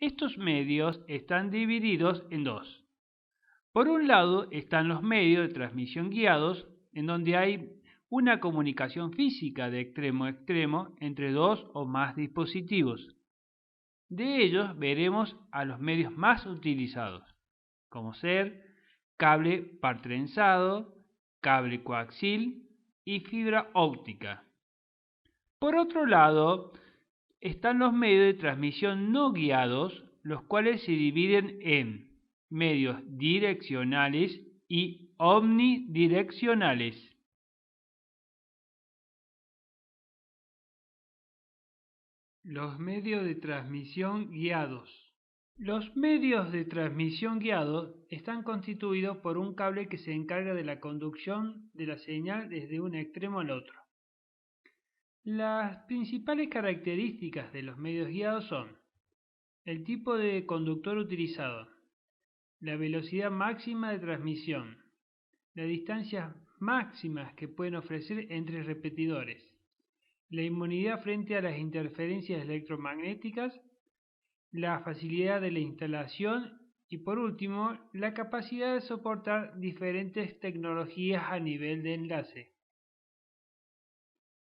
Estos medios están divididos en dos. Por un lado están los medios de transmisión guiados, en donde hay una comunicación física de extremo a extremo entre dos o más dispositivos. De ellos veremos a los medios más utilizados, como ser cable par trenzado, cable coaxil y fibra óptica. Por otro lado, están los medios de transmisión no guiados, los cuales se dividen en medios direccionales y omnidireccionales. Los medios de transmisión guiados. Los medios de transmisión guiados están constituidos por un cable que se encarga de la conducción de la señal desde un extremo al otro. Las principales características de los medios guiados son el tipo de conductor utilizado, la velocidad máxima de transmisión, las distancias máximas que pueden ofrecer entre repetidores, la inmunidad frente a las interferencias electromagnéticas, la facilidad de la instalación y por último, la capacidad de soportar diferentes tecnologías a nivel de enlace.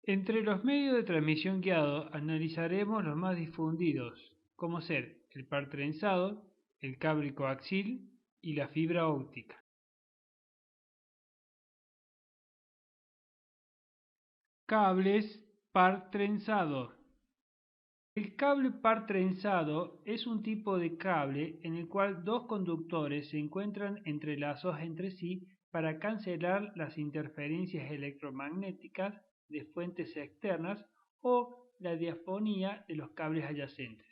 Entre los medios de transmisión guiado analizaremos los más difundidos, como ser el par trenzado, el cable coaxil y la fibra óptica. Cables par trenzado. El cable par trenzado es un tipo de cable en el cual dos conductores se encuentran entrelazados entre sí para cancelar las interferencias electromagnéticas de fuentes externas o la diafonía de los cables adyacentes.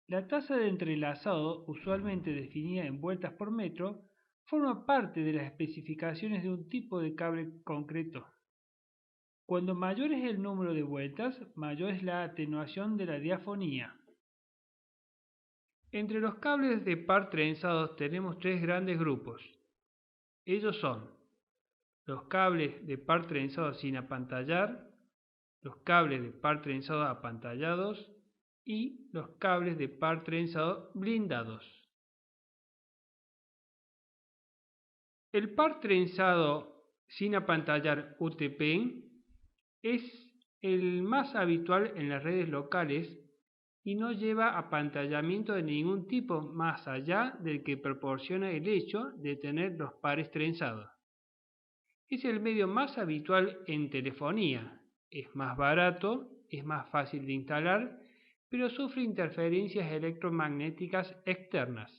La tasa de entrelazado, usualmente definida en vueltas por metro, forma parte de las especificaciones de un tipo de cable concreto. Cuando mayor es el número de vueltas, mayor es la atenuación de la diafonía. Entre los cables de par trenzados tenemos tres grandes grupos. Ellos son los cables de par trenzado sin apantallar, los cables de par trenzado apantallados y los cables de par trenzado blindados. El par trenzado sin apantallar UTP es el más habitual en las redes locales y no lleva apantallamiento de ningún tipo más allá del que proporciona el hecho de tener los pares trenzados. Es el medio más habitual en telefonía, es más barato, es más fácil de instalar, pero sufre interferencias electromagnéticas externas.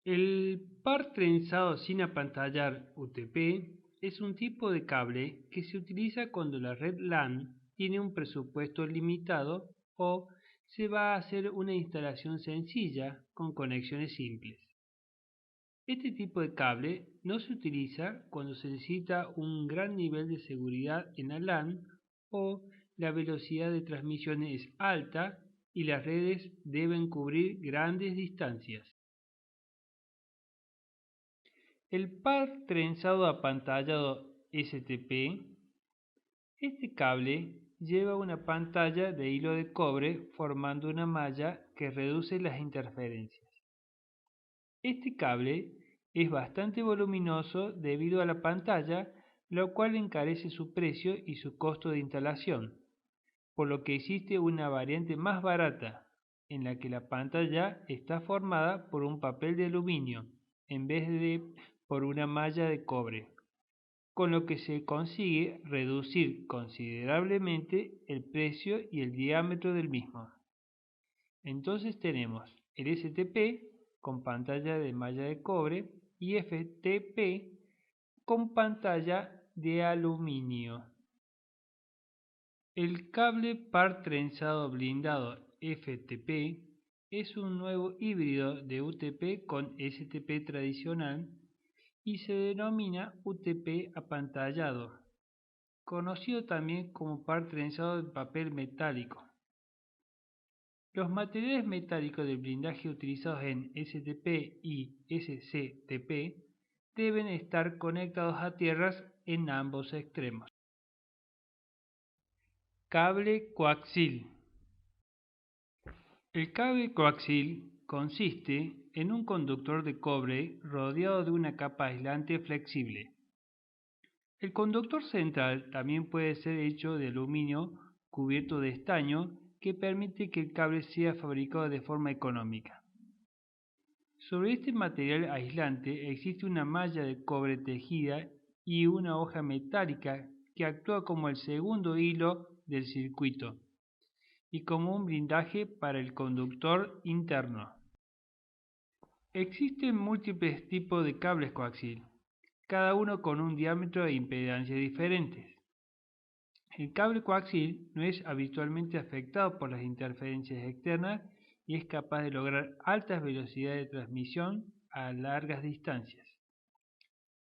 El par trenzado sin apantallar UTP es un tipo de cable que se utiliza cuando la red LAN tiene un presupuesto limitado o se va a hacer una instalación sencilla con conexiones simples. Este tipo de cable no se utiliza cuando se necesita un gran nivel de seguridad en la LAN o la velocidad de transmisión es alta y las redes deben cubrir grandes distancias. El par trenzado apantallado STP. Este cable lleva una pantalla de hilo de cobre formando una malla que reduce las interferencias. Este cable es bastante voluminoso debido a la pantalla, lo cual encarece su precio y su costo de instalación, por lo que existe una variante más barata, en la que la pantalla está formada por un papel de aluminio en vez de por una malla de cobre, con lo que se consigue reducir considerablemente el precio y el diámetro del mismo. Entonces tenemos el STP con pantalla de malla de cobre y FTP con pantalla de aluminio. El cable par trenzado blindado FTP es un nuevo híbrido de UTP con STP tradicional y se denomina UTP apantallado, conocido también como par trenzado de papel metálico. Los materiales metálicos de blindaje utilizados en STP y SCTP deben estar conectados a tierras en ambos extremos. Cable coaxil. El cable coaxil consiste en un conductor de cobre rodeado de una capa aislante flexible. El conductor central también puede ser hecho de aluminio cubierto de estaño que permite que el cable sea fabricado de forma económica. Sobre este material aislante existe una malla de cobre tejida y una hoja metálica que actúa como el segundo hilo del circuito y como un blindaje para el conductor interno. Existen múltiples tipos de cables coaxil, cada uno con un diámetro e impedancia diferentes. El cable coaxil no es habitualmente afectado por las interferencias externas y es capaz de lograr altas velocidades de transmisión a largas distancias.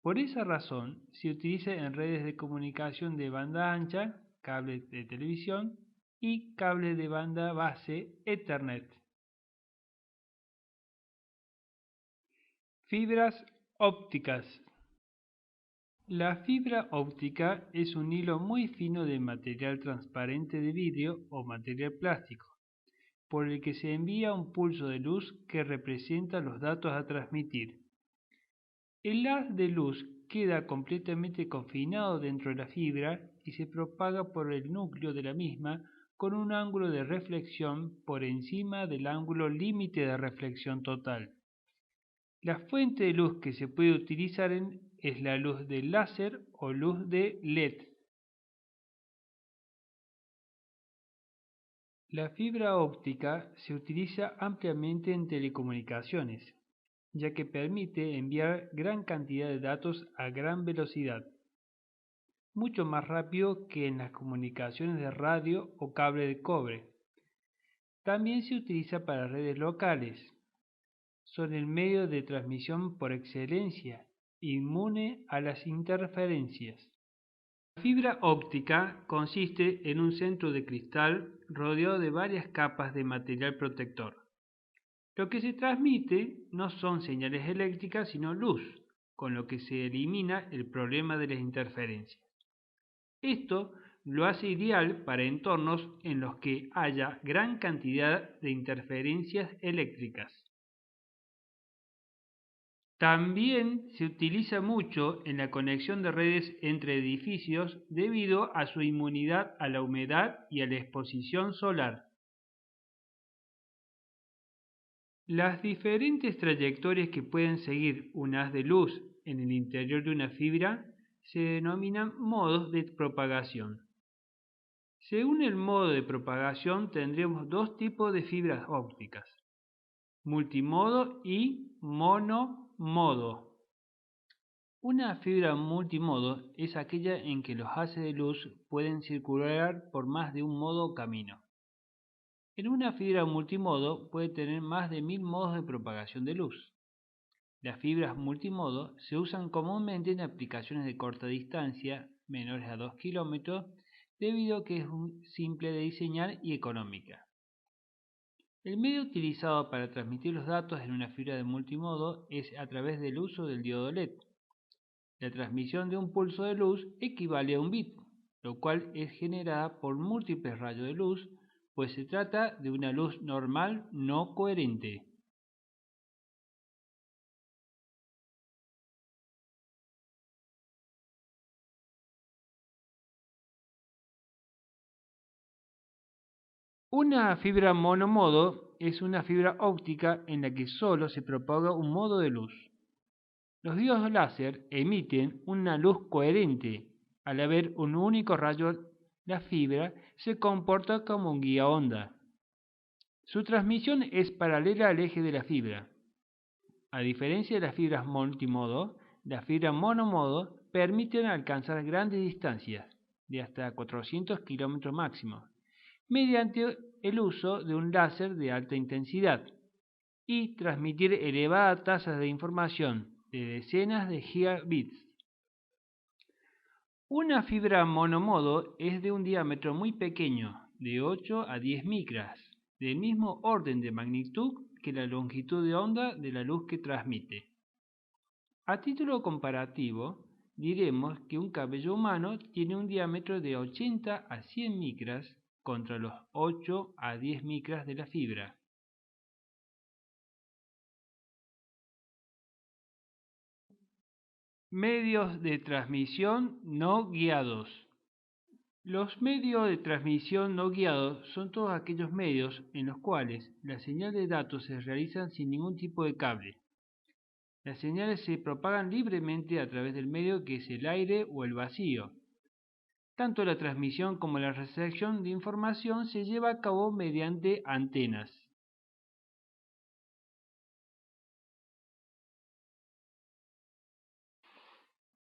Por esa razón, se utiliza en redes de comunicación de banda ancha, cables de televisión y cables de banda base Ethernet. Fibras ópticas. La fibra óptica es un hilo muy fino de material transparente de vidrio o material plástico, por el que se envía un pulso de luz que representa los datos a transmitir. El haz de luz queda completamente confinado dentro de la fibra y se propaga por el núcleo de la misma con un ángulo de reflexión por encima del ángulo límite de reflexión total. La fuente de luz que se puede utilizar es la luz de láser o luz de LED. La fibra óptica se utiliza ampliamente en telecomunicaciones, ya que permite enviar gran cantidad de datos a gran velocidad, mucho más rápido que en las comunicaciones de radio o cable de cobre. También se utiliza para redes locales. Son el medio de transmisión por excelencia, inmune a las interferencias. La fibra óptica consiste en un centro de cristal rodeado de varias capas de material protector. Lo que se transmite no son señales eléctricas, sino luz, con lo que se elimina el problema de las interferencias. Esto lo hace ideal para entornos en los que haya gran cantidad de interferencias eléctricas. También se utiliza mucho en la conexión de redes entre edificios debido a su inmunidad a la humedad y a la exposición solar. Las diferentes trayectorias que pueden seguir un haz de luz en el interior de una fibra se denominan modos de propagación. Según el modo de propagación tendremos dos tipos de fibras ópticas, multimodo y monomodo. Una fibra multimodo es aquella en que los haces de luz pueden circular por más de un modo o camino. En una fibra multimodo puede tener más de 1000 modos de propagación de luz. Las fibras multimodo se usan comúnmente en aplicaciones de corta distancia, menores a 2 kilómetros, debido a que es simple de diseñar y económica. El medio utilizado para transmitir los datos en una fibra de multimodo es a través del uso del diodo LED. La transmisión de un pulso de luz equivale a un bit, lo cual es generada por múltiples rayos de luz, pues se trata de una luz normal no coherente. Una fibra monomodo es una fibra óptica en la que solo se propaga un modo de luz. Los diodos láser emiten una luz coherente. Al haber un único rayo, la fibra se comporta como un guía onda. Su transmisión es paralela al eje de la fibra. A diferencia de las fibras multimodo, las fibras monomodo permiten alcanzar grandes distancias, de hasta 400 kilómetros máximo, mediante el uso de un láser de alta intensidad y transmitir elevadas tasas de información de decenas de gigabits. Una fibra monomodo es de un diámetro muy pequeño, de 8 a 10 micras, del mismo orden de magnitud que la longitud de onda de la luz que transmite. A título comparativo, diremos que un cabello humano tiene un diámetro de 80 a 100 micras contra los 8 a 10 micras de la fibra. Medios de transmisión no guiados. Los medios de transmisión no guiados son todos aquellos medios en los cuales la señal de datos se realiza sin ningún tipo de cable. Las señales se propagan libremente a través del medio que es el aire o el vacío. Tanto la transmisión como la recepción de información se lleva a cabo mediante antenas.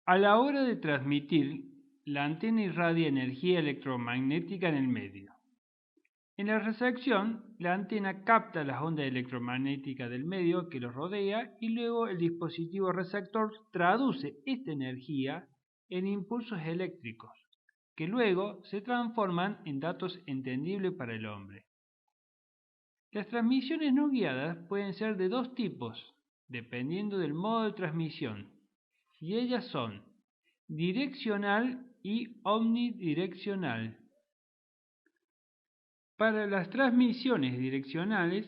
A la hora de transmitir, la antena irradia energía electromagnética en el medio. En la recepción, la antena capta las ondas electromagnéticas del medio que los rodea y luego el dispositivo receptor traduce esta energía en impulsos eléctricos, que luego se transforman en datos entendibles para el hombre. Las transmisiones no guiadas pueden ser de dos tipos, dependiendo del modo de transmisión, y ellas son direccional y omnidireccional. Para las transmisiones direccionales,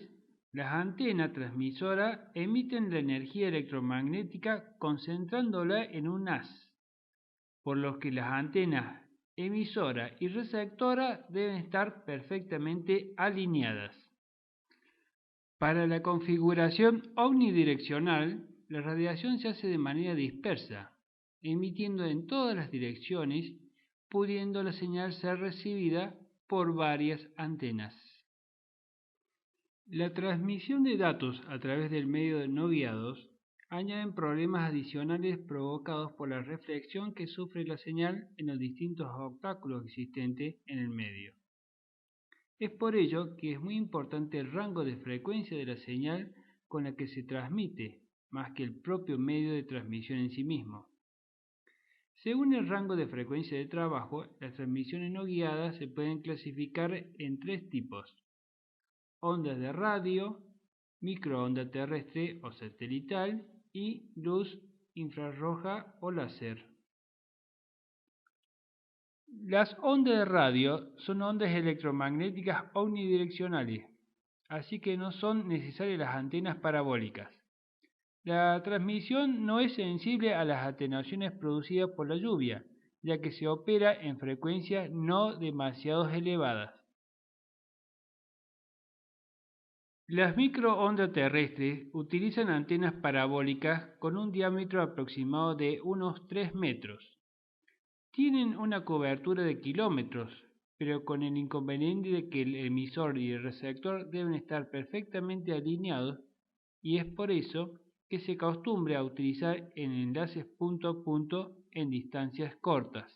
las antenas transmisoras emiten la energía electromagnética concentrándola en un haz, por lo que las antenas emisora y receptora deben estar perfectamente alineadas. Para la configuración omnidireccional, la radiación se hace de manera dispersa, emitiendo en todas las direcciones, pudiendo la señal ser recibida por varias antenas. La transmisión de datos a través del medio de no guiados añaden problemas adicionales provocados por la reflexión que sufre la señal en los distintos obstáculos existentes en el medio. Es por ello que es muy importante el rango de frecuencia de la señal con la que se transmite, más que el propio medio de transmisión en sí mismo. Según el rango de frecuencia de trabajo, las transmisiones no guiadas se pueden clasificar en tres tipos: ondas de radio, microonda terrestre o satelital y luz infrarroja o láser. Las ondas de radio son ondas electromagnéticas omnidireccionales, así que no son necesarias las antenas parabólicas. La transmisión no es sensible a las atenuaciones producidas por la lluvia, ya que se opera en frecuencias no demasiado elevadas. Las microondas terrestres utilizan antenas parabólicas con un diámetro aproximado de unos 3 metros. Tienen una cobertura de kilómetros, pero con el inconveniente de que el emisor y el receptor deben estar perfectamente alineados, y es por eso que se acostumbra a utilizar en enlaces punto a punto en distancias cortas.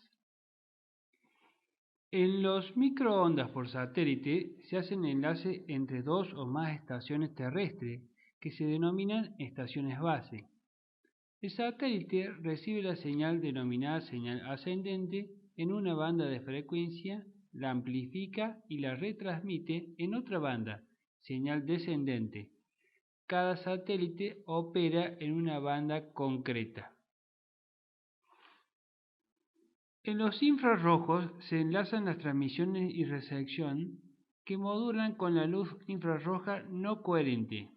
En los microondas por satélite se hacen enlaces entre dos o más estaciones terrestres, que se denominan estaciones base. El satélite recibe la señal denominada señal ascendente en una banda de frecuencia, la amplifica y la retransmite en otra banda, señal descendente. Cada satélite opera en una banda concreta. En los infrarrojos se enlazan las transmisiones y recepción que modulan con la luz infrarroja no coherente.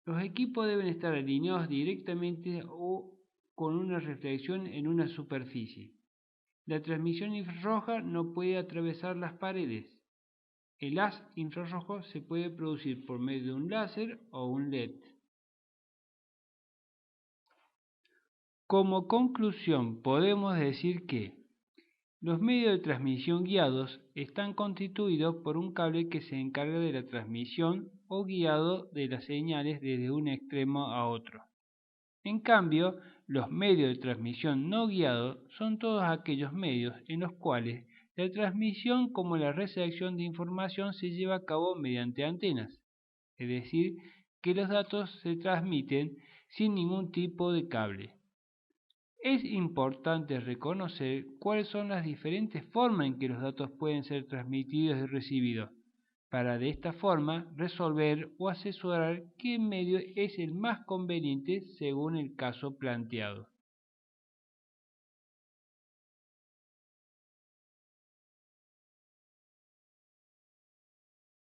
Los equipos deben estar alineados directamente o con una reflexión en una superficie. La transmisión infrarroja no puede atravesar las paredes. El haz infrarrojo se puede producir por medio de un láser o un LED. Como conclusión, podemos decir que los medios de transmisión guiados están constituidos por un cable que se encarga de la transmisión o guiado de las señales desde un extremo a otro. En cambio, los medios de transmisión no guiados son todos aquellos medios en los cuales la transmisión como la recepción de información se lleva a cabo mediante antenas, es decir, que los datos se transmiten sin ningún tipo de cable. Es importante reconocer cuáles son las diferentes formas en que los datos pueden ser transmitidos y recibidos, para de esta forma resolver o asesorar qué medio es el más conveniente según el caso planteado.